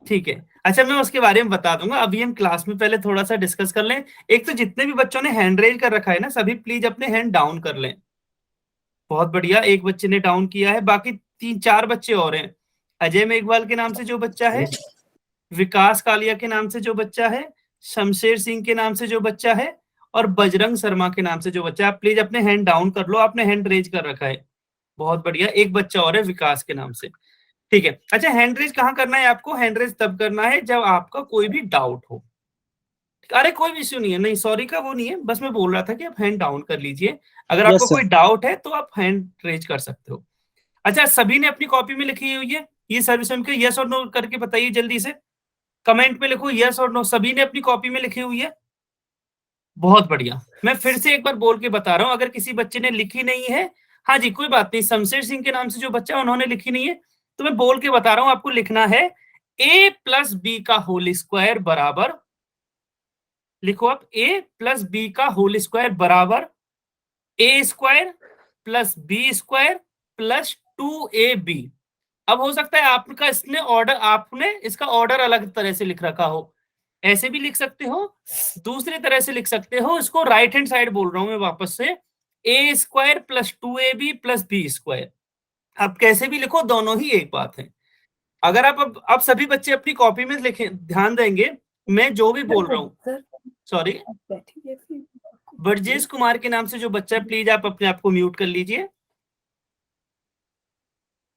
ठीक है। अच्छा, मैं उसके बारे में बता दूंगा, अभी हम क्लास में पहले थोड़ा सा डिस्कस कर लें। एक तो जितने भी बच्चों ने हैंड रेज कर रखा है ना, सभी प्लीज अपने हैंड डाउन कर लें। बहुत बढ़िया, एक बच्चे ने डाउन किया है, बाकी 3-4 बच्चे और हैं। अजय मेघवाल के नाम से जो बच्चा है, विकास कालिया के नाम से जो बच्चा है, शमशेर सिंह के नाम से जो बच्चा है, और बजरंग शर्मा के नाम से जो बच्चा है, आप प्लीज अपने हैंड डाउन कर लो। आपने हैंड रेज कर रखा है, बहुत बढ़िया। एक बच्चा और है विकास के नाम से। ठीक है। अच्छा, हैंड रेज कहाँ करना है आपको? हैंड रेज तब करना है जब आपका कोई भी डाउट हो। अरे कोई भी इश्यू नहीं है, नहीं सॉरी का वो नहीं है, बस मैं बोल रहा था कि आप हैंड डाउन कर लीजिए। अगर आपको Yes, sir. कोई डाउट है तो आप हैंड रेज कर सकते हो। अच्छा, सभी ने अपनी कॉपी में लिखी हुई है ये सर्विस के? यस और नो करके बताइए जल्दी से, कमेंट में लिखो यस और नो। सभी ने अपनी कॉपी में लिखी हुई है? बहुत बढ़िया। मैं फिर से एक बार बोल के बता रहा हूं, अगर किसी बच्चे ने लिखी नहीं है, हाँ जी कोई बात नहीं, शमशेर सिंह के नाम से जो बच्चा है उन्होंने लिखी नहीं है, तो मैं बोल के बता रहा हूं, आपको लिखना है a प्लस बी का होल स्क्वायर बराबर, लिखो आप, a प्लस बी का होल स्क्वायर बराबर A square plus B square plus 2ab। अब हो सकता है आपका इसने ऑर्डर, आपने इसका ऑर्डर अलग तरह से लिख रखा हो, ऐसे भी लिख सकते हो, दूसरी तरह से लिख सकते हो। इसको राइट हैंड साइड बोल रहा हूं मैं वापस से, A square plus 2ab plus B square. आप कैसे भी लिखो, दोनों ही एक बात है। अगर आप सभी बच्चे अपनी कॉपी में लिखे, ध्यान देंगे मैं जो भी बोल रहा हूँ। सॉरी, ब्रजेश कुमार के नाम से जो बच्चा है, प्लीज आप अपने आप को म्यूट कर लीजिए।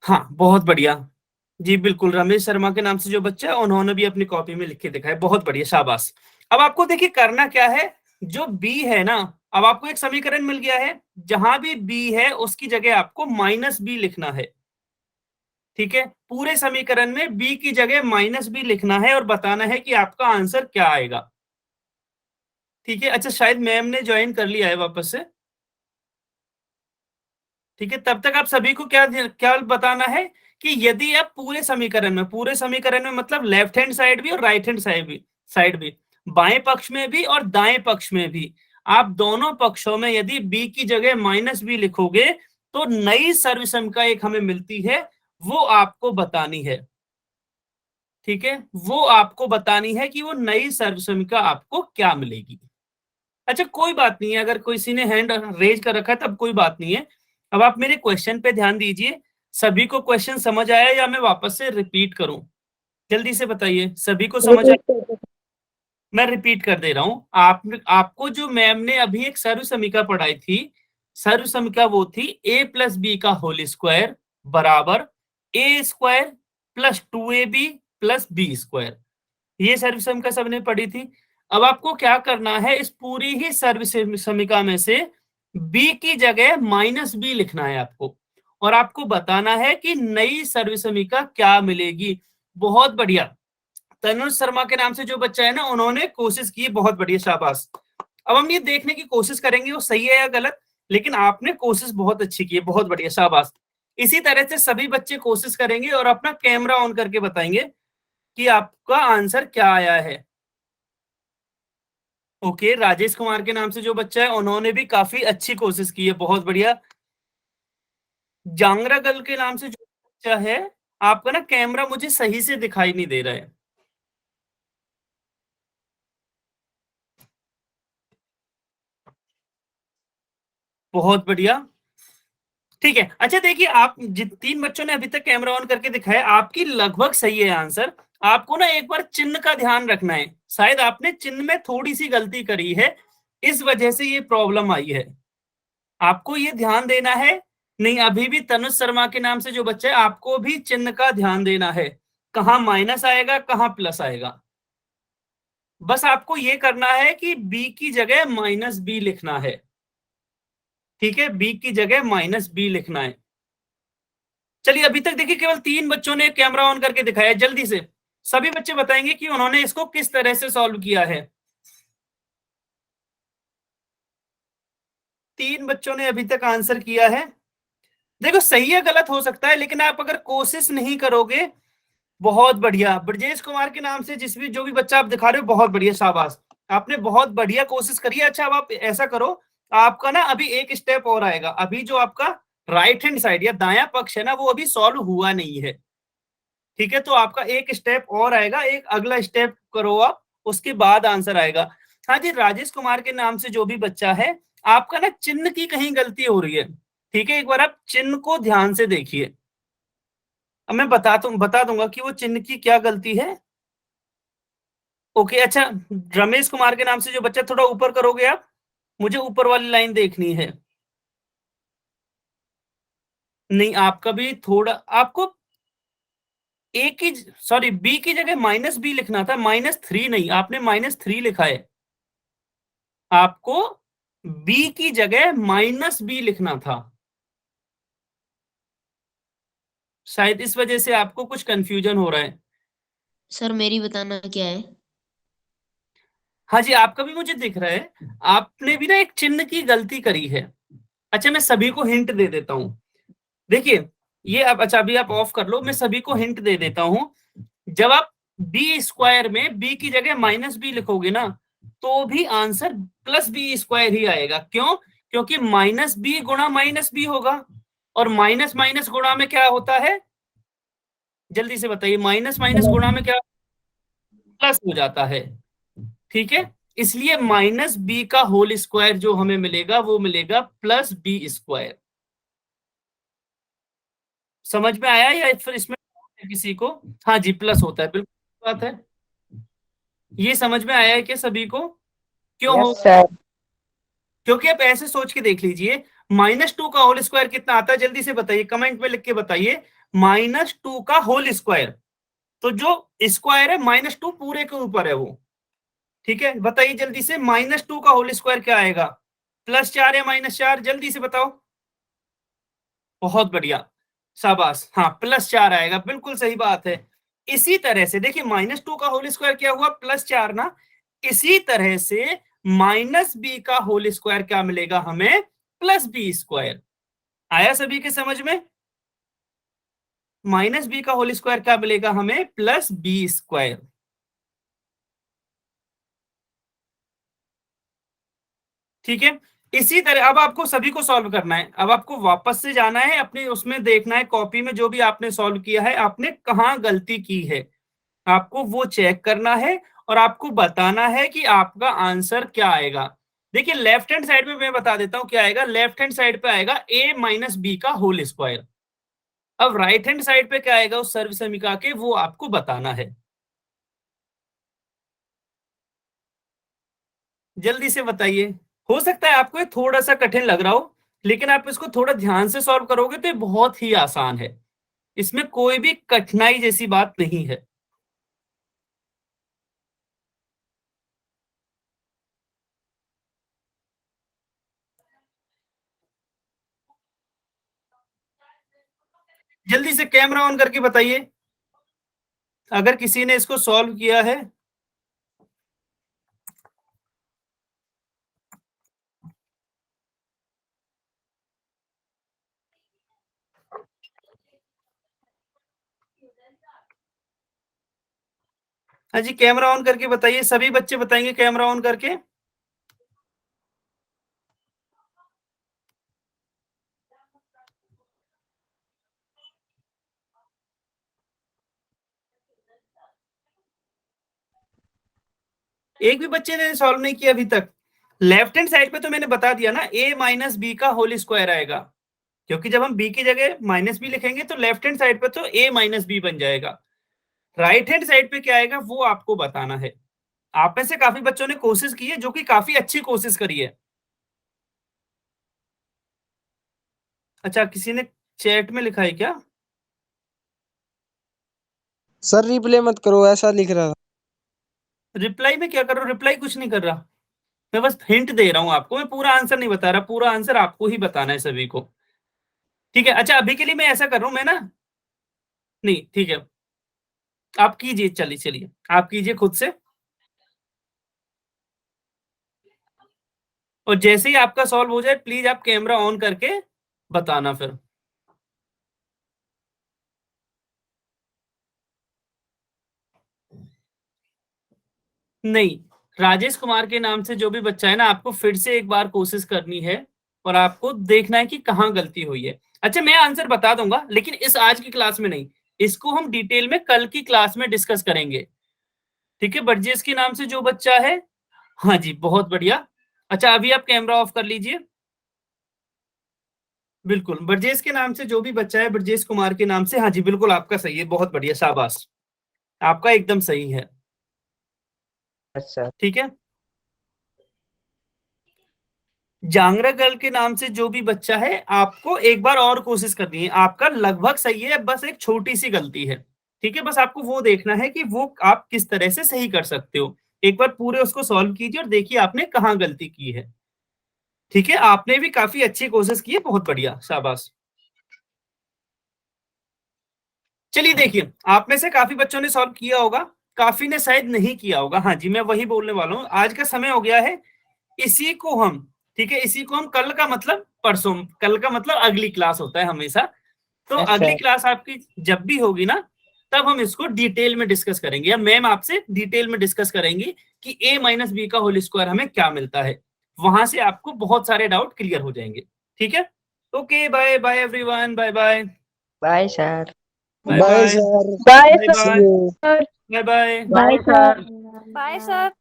हाँ, बहुत बढ़िया जी, बिल्कुल। रमेश शर्मा के नाम से जो बच्चा है, उन्होंने भी अपनी कॉपी में लिख के दिखाया, बहुत बढ़िया, शाबाश। अब आपको देखिए करना क्या है, जो बी है ना, अब आपको एक समीकरण मिल गया है, जहां भी बी है उसकी जगह आपको -b लिखना है। ठीक है, पूरे समीकरण में बी की जगह -b लिखना है और बताना है कि आपका आंसर क्या आएगा। ठीक है। अच्छा, शायद मैम ने ज्वाइन कर लिया है वापस से। ठीक है, तब तक आप सभी को क्या क्या बताना है कि यदि आप पूरे समीकरण में मतलब लेफ्ट हैंड साइड भी और राइट हैंड साइड भी, बाएं पक्ष में भी और दाएं पक्ष में भी, आप दोनों पक्षों में यदि b की जगह -b लिखोगे तो नई सर्वसमीका एक हमें मिलती है, वो आपको बतानी है। ठीक है, वो आपको बतानी है कि वो नई सर्वसमीका आपको क्या मिलेगी। अच्छा, कोई बात नहीं है, अगर किसी ने हैंड रेज कर रखा है तब कोई बात नहीं है। अब आप मेरे क्वेश्चन पे ध्यान दीजिए, सभी को क्वेश्चन समझ आया या मैं वापस से रिपीट करूं? जल्दी से बताइए, सभी को समझ आया? मैं रिपीट कर दे रहा हूं। आपको जो मैम ने अभी एक सर्व समीका पढ़ाई थी, सर्व समीका वो थी a प्लस बी का होल स्क्वायर बराबर a square plus 2ab plus B square. ये सर्व समीका सबने पढ़ी थी। अब आपको क्या करना है, इस पूरी ही सर्व समीका में से b की जगह -b लिखना है आपको, और आपको बताना है कि नई सर्व समीका क्या मिलेगी। बहुत बढ़िया। तनुज शर्मा के नाम से जो बच्चा है ना, उन्होंने कोशिश की, बहुत बढ़िया, शाबाश। अब हम ये देखने की कोशिश करेंगे वो सही है या गलत, लेकिन आपने कोशिश बहुत अच्छी की है, बहुत बढ़िया, शाबाश। इसी तरह से सभी बच्चे कोशिश करेंगे और अपना कैमरा ऑन करके बताएंगे कि आपका आंसर क्या आया है। ओके, राजेश कुमार के नाम से जो बच्चा है, उन्होंने भी काफी अच्छी कोशिश की है, बहुत बढ़िया। जांगरा गल के नाम से जो बच्चा है, आपका ना कैमरा मुझे सही से दिखाई नहीं दे रहा है। बहुत बढ़िया, ठीक है। अच्छा देखिए, आप जिन 3 बच्चों ने अभी तक कैमरा ऑन करके दिखाया, आपकी लगभग सही है आंसर। आपको ना एक बार चिन्ह का ध्यान रखना है, शायद आपने चिन्ह में थोड़ी सी गलती करी है, इस वजह से ये प्रॉब्लम आई है। आपको ये ध्यान देना है। नहीं, अभी भी तनुज शर्मा के नाम से जो बच्चा है, आपको भी चिन्ह का ध्यान देना है, कहाँ माइनस आएगा, कहाँ प्लस आएगा। बस आपको ये करना है कि बी की जगह -b लिखना है, ठीक है, बी की जगह -b लिखना है। चलिए, अभी तक देखिए केवल 3 बच्चों ने कैमरा ऑन करके दिखाया। जल्दी से सभी बच्चे बताएंगे कि उन्होंने इसको किस तरह से सॉल्व किया है। 3 बच्चों ने अभी तक आंसर किया है। देखो, सही या गलत हो सकता है, लेकिन आप अगर कोशिश नहीं करोगे, बहुत बढ़िया। ब्रजेश कुमार के नाम से जो भी बच्चा आप दिखा रहे हो, बहुत बढ़िया, शाबाश, आपने बहुत बढ़िया कोशिश करी है। अच्छा, अब आप ऐसा करो, आपका ना अभी एक स्टेप और आएगा। अभी जो आपका राइट हैंड साइड या दायां पक्ष है ना, वो अभी सॉल्व हुआ नहीं है, ठीक है। तो आपका एक स्टेप और आएगा, एक अगला स्टेप करो आप, उसके बाद आंसर आएगा। हाँ जी, राजेश कुमार के नाम से जो भी बच्चा है, आपका ना चिन्ह की कहीं गलती हो रही है, ठीक है। एक बार आप चिन्ह को ध्यान से देखिए। अब मैं बता दूंगा कि वो चिन्ह की क्या गलती है। ओके, अच्छा, रमेश कुमार के नाम से जो बच्चा, थोड़ा ऊपर करोगे आप, मुझे ऊपर वाली लाइन देखनी है। नहीं, आपका भी थोड़ा, आपको ए की, सॉरी, बी की जगह -b लिखना था, -3 नहीं, आपने -3 लिखा है। आपको बी की जगह -b लिखना था, शायद इस वजह से आपको कुछ कंफ्यूजन हो रहा है। सर मेरी बताना क्या है? हाँ जी, आपका भी मुझे दिख रहा है, आपने भी ना एक चिन्ह की गलती करी है। अच्छा, मैं सभी को हिंट दे देता हूं। देखिए, ये अब, अच्छा, अभी आप ऑफ कर लो, मैं सभी को हिंट दे देता हूं। जब आप बी स्क्वायर में बी की जगह -b लिखोगे ना, तो भी आंसर +b² ही आएगा। क्यों? क्योंकि -b गुणा -b होगा, और माइनस माइनस गुणा में क्या होता है, जल्दी से बताइए, माइनस माइनस गुणा में क्या, प्लस हो जाता है, ठीक है। इसलिए -b का होल स्क्वायर जो हमें मिलेगा, वो मिलेगा +b²। समझ में आया या फिर इसमें किसी को? हाँ जी, प्लस होता है, बिल्कुल बात है। ये समझ में आया है कि सभी को? क्यों हो? Yes sir. क्योंकि आप ऐसे सोच के देख लीजिए, -2 का होल स्क्वायर कितना आता है, जल्दी से बताइए, कमेंट में लिख के बताइए। -2 का होल स्क्वायर, तो जो स्क्वायर है -2 पूरे के ऊपर है वो, ठीक है। बताइए जल्दी से, -2 का होल स्क्वायर क्या आएगा, +4 या -4, जल्दी से बताओ। बहुत बढ़िया, शाबाश, हाँ, +4 आएगा, बिल्कुल सही बात है। इसी तरह से देखिए, -2 का होल स्क्वायर क्या हुआ, +4 ना। इसी तरह से -b का होल स्क्वायर क्या मिलेगा हमें, +b²। आया सभी के समझ में? -b का होल स्क्वायर क्या मिलेगा हमें, +b²। ठीक है। इसी तरह अब आपको सभी को सॉल्व करना है। अब आपको वापस से जाना है, अपने उसमें देखना है, कॉपी में जो भी आपने सॉल्व किया है, आपने कहाँ गलती की है, आपको वो चेक करना है, और आपको बताना है कि आपका आंसर क्या आएगा। देखिए, लेफ्ट हैंड साइड में मैं बता देता हूं क्या आएगा। लेफ्ट हैंड साइड पे आएगा a - b का होल स्क्वायर। अब राइट हैंड साइड पे क्या आएगा उस सर्व समीकरण के, वो आपको बताना है। जल्दी से बताइए। हो सकता है आपको ये थोड़ा सा कठिन लग रहा हो, लेकिन आप इसको थोड़ा ध्यान से सॉल्व करोगे तो ये बहुत ही आसान है, इसमें कोई भी कठिनाई जैसी बात नहीं है। जल्दी से कैमरा ऑन करके बताइए। अगर किसी ने इसको सॉल्व किया है, हाँ जी कैमरा ऑन करके बताइए, सभी बच्चे बताएंगे कैमरा ऑन करके। एक भी बच्चे ने सॉल्व नहीं किया अभी तक। लेफ्ट हैंड साइड पे तो मैंने बता दिया ना, a माइनस बी का होल स्क्वायर आएगा, क्योंकि जब हम b की जगह माइनस बी लिखेंगे तो लेफ्ट हैंड साइड पे तो a माइनस बी बन जाएगा। राइट हैंड साइड पे क्या आएगा वो आपको बताना है। आप में से काफी बच्चों ने कोशिश की है, जो कि काफी अच्छी कोशिश करी है। अच्छा, किसी ने चैट में लिखा है क्या? सर रिप्ले मत करो, ऐसा लिख रहा था। रिप्लाई में क्या कर रहा हूँ? रिप्लाई कुछ नहीं कर रहा, मैं बस हिंट दे रहा हूं आपको, मैं पूरा आंसर नहीं बता रहा, पूरा आंसर आपको ही बताना है सभी को, ठीक है? अच्छा अभी के लिए मैं ऐसा कर रहा हूं, मैं ना, नहीं ठीक है, आप कीजिए, चलिए चलिए आप कीजिए खुद से, और जैसे ही आपका सॉल्व हो जाए प्लीज आप कैमरा ऑन करके बताना फिर। नहीं, राजेश कुमार के नाम से जो भी बच्चा है ना, आपको फिर से एक बार कोशिश करनी है और आपको देखना है कि कहाँ गलती हुई है। अच्छा मैं आंसर बता दूंगा, लेकिन इस आज की क्लास में नहीं, इसको हम डिटेल में कल की क्लास में डिस्कस करेंगे, ठीक है? बर्जेस के नाम से जो बच्चा है, हाँ जी बहुत बढ़िया। अच्छा अभी आप कैमरा ऑफ कर लीजिए। बिल्कुल, बर्जेस के नाम से जो भी बच्चा है, बर्जेस कुमार के नाम से, हाँ जी बिल्कुल आपका सही है, बहुत बढ़िया, शाबाश, आपका एकदम सही है, अच्छा ठीक है? जांगरा गर्ल के नाम से जो भी बच्चा है, आपको एक बार और कोशिश करनी है, आपका लगभग सही है, बस एक छोटी सी गलती है, ठीक है? बस आपको वो देखना है कि वो आप किस तरह से सही कर सकते हो। एक बार पूरे उसको सॉल्व कीजिए और देखिए आपने कहाँ गलती की है, ठीक है? आपने भी काफी अच्छी कोशिश की है, बहुत बढ़िया, शाबाश। चलिए देखिए, आप में से काफी बच्चों ने सॉल्व किया होगा, काफी ने शायद नहीं किया होगा। हाँ जी मैं वही बोलने वाला हूँ, आज का समय हो गया है, इसी को हम, ठीक है, इसी को हम कल का मतलब परसों, कल का मतलब अगली क्लास होता है हमेशा, तो अच्छा। अगली क्लास आपकी जब भी होगी ना, तब हम इसको डिटेल में डिस्कस करेंगे, या मैम आपसे डिटेल में डिस्कस करेंगी कि a माइनस बी का होल स्क्वायर हमें क्या मिलता है, वहां से आपको बहुत सारे डाउट क्लियर हो जाएंगे, ठीक है? Okay bye bye everyone, bye bye bye sir. Bye bye bye sir. Bye bye See bye you. Bye bye bye sir. Bye sir.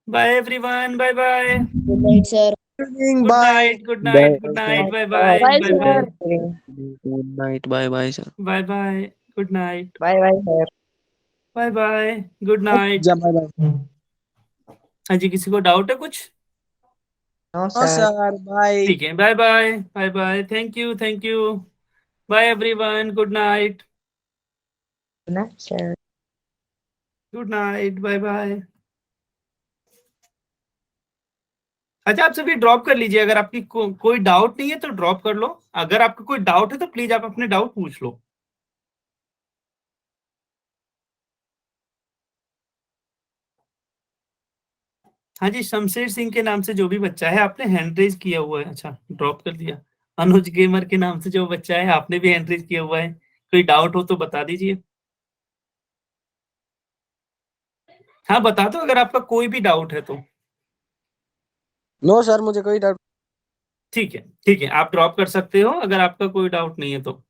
Bye everyone, bye bye, good night sir. Good evening. Good Bye. Night, good night, good night, bye bye Bye, bye bye sir. Good night. Bye bye sir. Bye bye, good night, bye bye sir. Bye bye, good night. Ja, bye bye. हाँ जी, किसी को doubt है कुछ? No No sir. sir. Bye. ठीक है, bye bye bye bye, thank you thank you, bye everyone, good night, ना sir. Good night, bye bye. अच्छा आप सभी ड्रॉप कर लीजिए, अगर आपकी कोई डाउट नहीं है तो ड्रॉप कर लो, अगर आपका कोई डाउट है तो प्लीज आप अपने डाउट पूछ लो। हाँ जी, शमशेर सिंह के नाम से जो भी बच्चा है, आपने हैंड रेज किया हुआ है, अच्छा ड्रॉप कर दिया। अनुज गेमर के नाम से जो बच्चा है, आपने भी हैंड रेज किया हुआ है, कोई डाउट हो तो बता दीजिए। हाँ बता दो अगर आपका कोई भी डाउट है तो। No sir, मुझे कोई डाउट। ठीक है ठीक है, आप ड्रॉप कर सकते हो अगर आपका कोई डाउट नहीं है तो।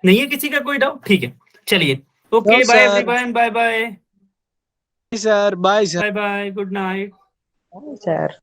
नहीं है किसी का कोई डाउट, ठीक है, चलिए okay No bye sir. Everyone, bye bye Sir. Bye sir. Bye bye, good night. Bye sir.